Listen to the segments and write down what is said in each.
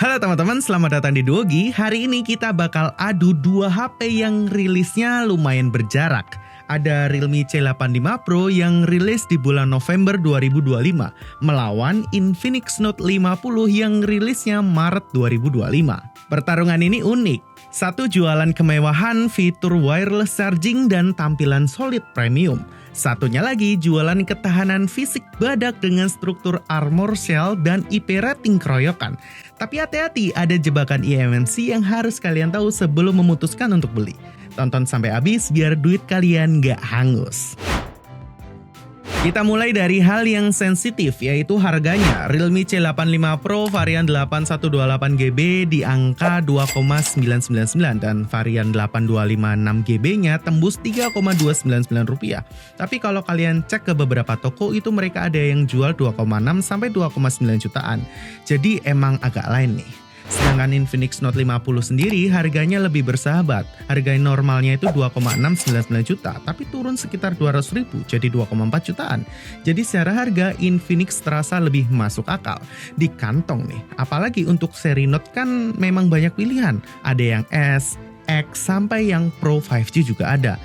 Halo teman-teman, selamat datang di Duogi. Hari ini kita bakal adu dua HP yang rilisnya lumayan berjarak. Ada Realme C85 Pro yang rilis di bulan November 2025 melawan Infinix Note 50 yang rilisnya Maret 2025. Pertarungan ini unik. Satu jualan kemewahan, fitur wireless charging, dan tampilan solid premium. Satunya lagi jualan ketahanan fisik badak dengan struktur armor shell dan IP rating keroyokan. Tapi hati-hati, ada jebakan eMMC yang harus kalian tahu sebelum memutuskan untuk beli. Tonton sampai habis biar duit kalian gak hangus. Kita mulai dari hal yang sensitif, yaitu harganya. Realme C85 Pro varian 8128GB di angka 2,999 dan varian 8256GB-nya tembus Rp3,299. Tapi kalau kalian cek ke beberapa toko itu mereka ada yang jual 2,6 sampai 2,9 jutaan. Jadi emang agak lain nih. Sedangkan Infinix Note 50 sendiri harganya lebih bersahabat. Harga normalnya itu 2,699 juta, tapi turun sekitar 200 ribu jadi 2,4 jutaan. Jadi secara harga Infinix terasa lebih masuk akal di kantong nih. Apalagi untuk seri Note kan memang banyak pilihan. Ada yang S, X, sampai yang Pro 5G juga ada.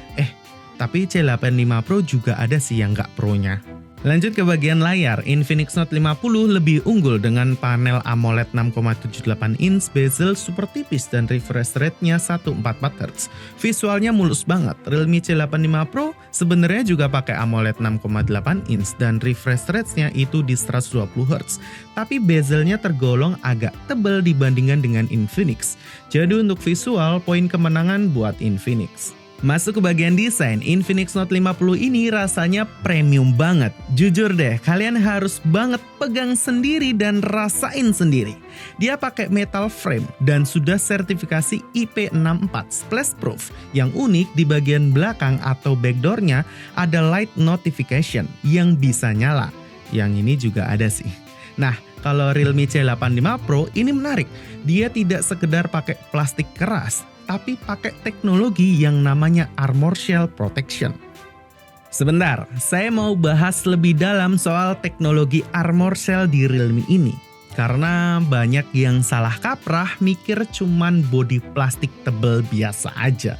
Tapi C85 Pro juga ada sih yang nggak Pro-nya. Lanjut ke bagian layar, Infinix Note 50 lebih unggul dengan panel AMOLED 6,78 inch, bezel super tipis dan refresh rate-nya 144Hz. Visualnya mulus banget. Realme C85 Pro sebenarnya juga pakai AMOLED 6,8 inch dan refresh rate-nya itu di 120Hz. Tapi bezelnya tergolong agak tebal dibandingkan dengan Infinix. Jadi untuk visual, poin kemenangan buat Infinix. Masuk ke bagian desain, Infinix Note 50 ini rasanya premium banget. Jujur deh, kalian harus banget pegang sendiri dan rasain sendiri. Dia pakai metal frame dan sudah sertifikasi IP64 splash proof. Yang unik di bagian belakang atau backdoor-nya ada light notification yang bisa nyala. Yang ini juga ada sih. Nah, kalau Realme C85 Pro ini menarik. Dia tidak sekedar pakai plastik keras, tapi pakai teknologi yang namanya Armor Shell Protection. Sebentar, saya mau bahas lebih dalam soal teknologi Armor Shell di Realme ini. Karena banyak yang salah kaprah mikir cuman bodi plastik tebal biasa aja.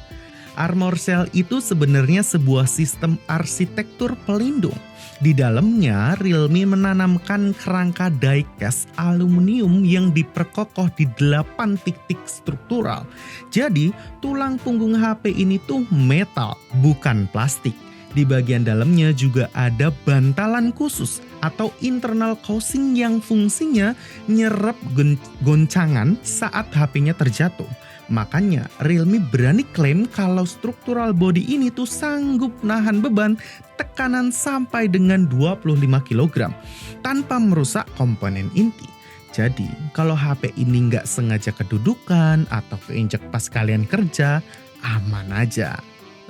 Armor Shell itu sebenarnya sebuah sistem arsitektur pelindung. Di dalamnya, Realme menanamkan kerangka die-cast aluminium yang diperkokoh di 8 titik struktural. Jadi, tulang punggung HP ini tuh metal, bukan plastik. Di bagian dalamnya juga ada bantalan khusus atau internal housing yang fungsinya nyerap goncangan saat HP-nya terjatuh. Makanya Realme berani klaim kalau struktural body ini tuh sanggup nahan beban tekanan sampai dengan 25 kg tanpa merusak komponen inti. Jadi kalau HP ini nggak sengaja kedudukan atau keinjek pas kalian kerja, aman aja.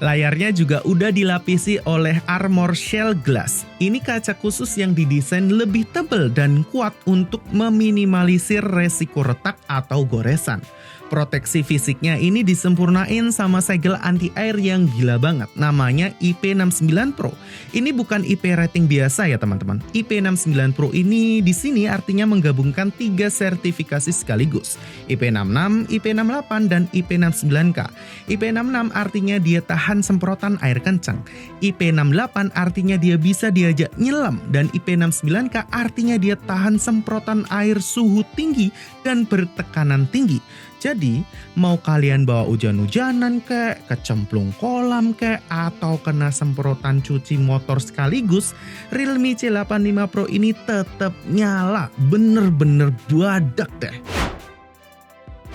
Layarnya juga udah dilapisi oleh Armor Shell Glass. Ini kaca khusus yang didesain lebih tebal dan kuat untuk meminimalisir resiko retak atau goresan. Proteksi fisiknya ini disempurnain sama segel anti-air yang gila banget. Namanya IP69 Pro. Ini bukan IP rating biasa ya teman-teman. IP69 Pro ini di sini artinya menggabungkan 3 sertifikasi sekaligus. IP66, IP68, dan IP69K. IP66 artinya dia tahan semprotan air kencang. IP68 artinya dia bisa diajak nyelam. Dan IP69K artinya dia tahan semprotan air suhu tinggi dan bertekanan tinggi. Jadi, mau kalian bawa hujan-hujanan kek, kecemplung kolam kek, atau kena semprotan cuci motor sekaligus, Realme C85 Pro ini tetap nyala, bener-bener badak deh.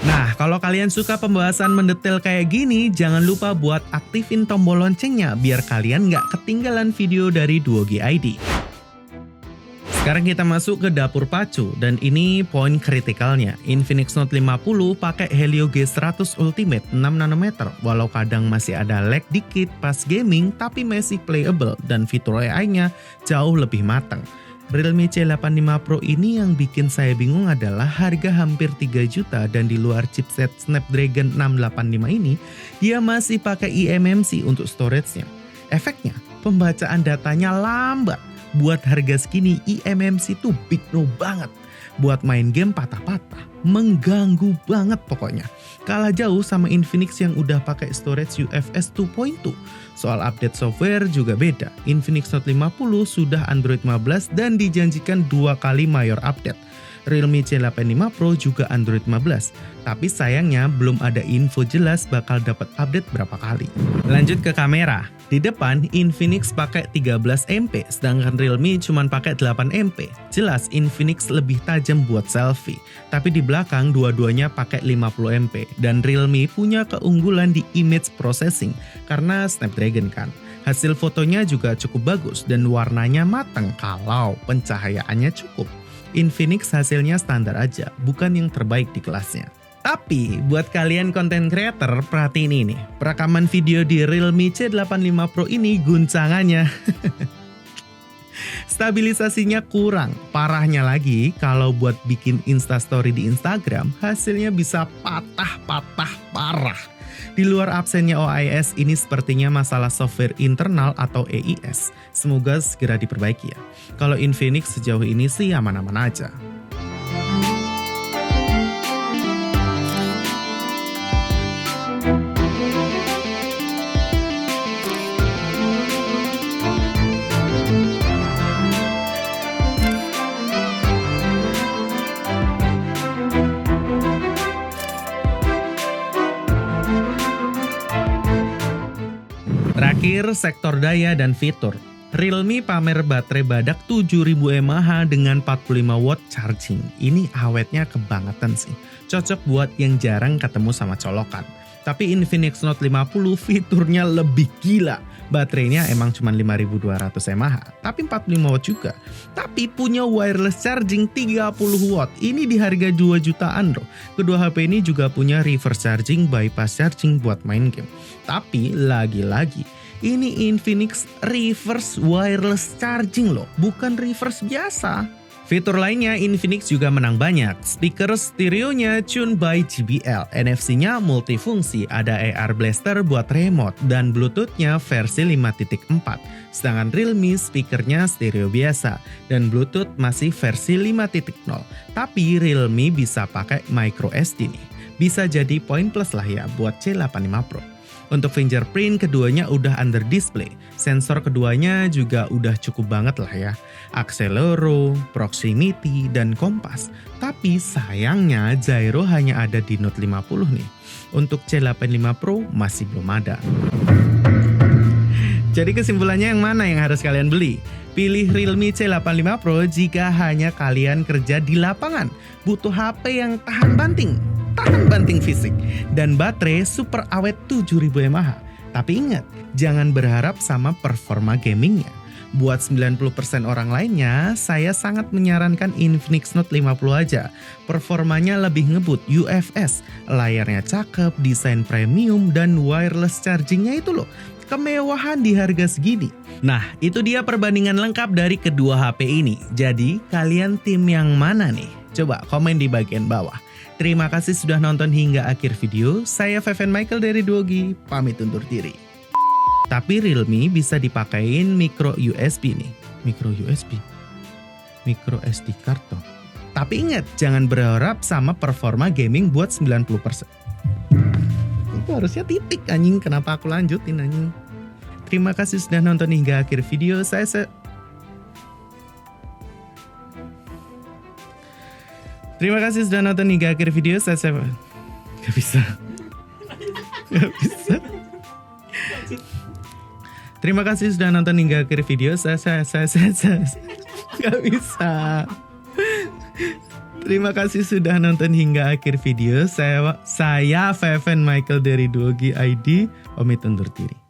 Nah, kalau kalian suka pembahasan mendetail kayak gini, jangan lupa buat aktifin tombol loncengnya biar kalian nggak ketinggalan video dari Duogi ID. Sekarang kita masuk ke dapur pacu dan ini poin kritikalnya. Infinix Note 50 pakai Helio G100 Ultimate 6 nanometer. Walau kadang masih ada lag dikit pas gaming tapi masih playable dan fitur AI-nya jauh lebih matang. Realme C85 Pro ini yang bikin saya bingung adalah harga hampir 3 juta dan di luar chipset Snapdragon 685 ini dia masih pakai eMMC untuk storage-nya. Efeknya, pembacaan datanya lambat. Buat harga segini, eMMC tuh big no banget. Buat main game patah-patah, mengganggu banget pokoknya. Kalah jauh sama Infinix yang udah pakai storage UFS 2.2. Soal update software juga beda. Infinix Note 50 sudah Android 15 dan dijanjikan 2 kali mayor update. Realme C85 Pro juga Android 15, tapi sayangnya belum ada info jelas bakal dapat update berapa kali. Lanjut ke kamera. Di depan Infinix pakai 13 MP, sedangkan Realme cuma pakai 8 MP. Jelas Infinix lebih tajam buat selfie, tapi di belakang dua-duanya pakai 50 MP dan Realme punya keunggulan di image processing karena Snapdragon kan. Hasil fotonya juga cukup bagus dan warnanya matang kalau pencahayaannya cukup. Infinix hasilnya standar aja, bukan yang terbaik di kelasnya. Tapi buat kalian content creator, perhatiin ini. Perekaman video di Realme C85 Pro ini guncangannya. Stabilisasinya kurang. Parahnya lagi, kalau buat bikin instastory di Instagram, hasilnya bisa patah-patah parah. Di luar absennya OIS, ini sepertinya masalah software internal atau EIS. Semoga segera diperbaiki ya. Kalau Infinix sejauh ini sih aman-aman aja. Terakhir, sektor daya dan fitur. Realme pamer baterai badak 7000 mAh dengan 45 watt charging. Ini awetnya kebangetan sih. Cocok buat yang jarang ketemu sama colokan. Tapi Infinix Note 50 fiturnya lebih gila. Baterainya emang cuma 5200 mAh, tapi 45 watt juga. Tapi punya wireless charging 30 watt. Ini di harga 2 jutaan loh. Kedua HP ini juga punya reverse charging, bypass charging buat main game. Tapi lagi-lagi, ini Infinix reverse wireless charging loh, bukan reverse biasa. Fitur lainnya Infinix juga menang banyak. Speaker stereonya tuned by JBL, NFC-nya multifungsi, ada AR Blaster buat remote, dan Bluetooth-nya versi 5.4. Sedangkan Realme speakernya stereo biasa, dan Bluetooth masih versi 5.0. Tapi Realme bisa pakai micro SD nih. Bisa jadi poin plus lah ya buat C85 Pro. Untuk fingerprint keduanya udah under display, sensor keduanya juga udah cukup banget lah ya. Accelerometer, proximity, dan kompas. Tapi sayangnya gyro hanya ada di Note 50 nih. Untuk C85 Pro masih belum ada. Jadi kesimpulannya yang mana yang harus kalian beli? Pilih Realme C85 Pro jika hanya kalian kerja di lapangan, butuh HP yang tahan banting fisik, dan baterai super awet 7000 mAh. Tapi ingat, jangan berharap sama performa gamingnya. Buat 90% orang lainnya, saya sangat menyarankan Infinix Note 50 aja. Performanya lebih ngebut UFS, layarnya cakep, desain premium, dan wireless chargingnya itu loh. Kemewahan di harga segini. Nah, itu dia perbandingan lengkap dari kedua HP ini. Jadi, kalian tim yang mana nih? Coba komen di bagian bawah. Terima kasih sudah nonton hingga akhir video. Saya Feven Michael dari Duogi, pamit undur diri. Tapi Realme bisa dipakein micro USB nih. Micro SD card toh. Tapi ingat, jangan berharap sama performa gaming buat 90%. Itu harusnya titik anjing, kenapa aku lanjutin anjing. Terima kasih sudah nonton hingga akhir video. Terima kasih sudah nonton hingga akhir video. Gak bisa. Terima kasih sudah nonton hingga akhir video. Gak bisa. Terima kasih sudah nonton hingga akhir video. Saya Feven Michael dari Duogi ID. Pamit undur diri.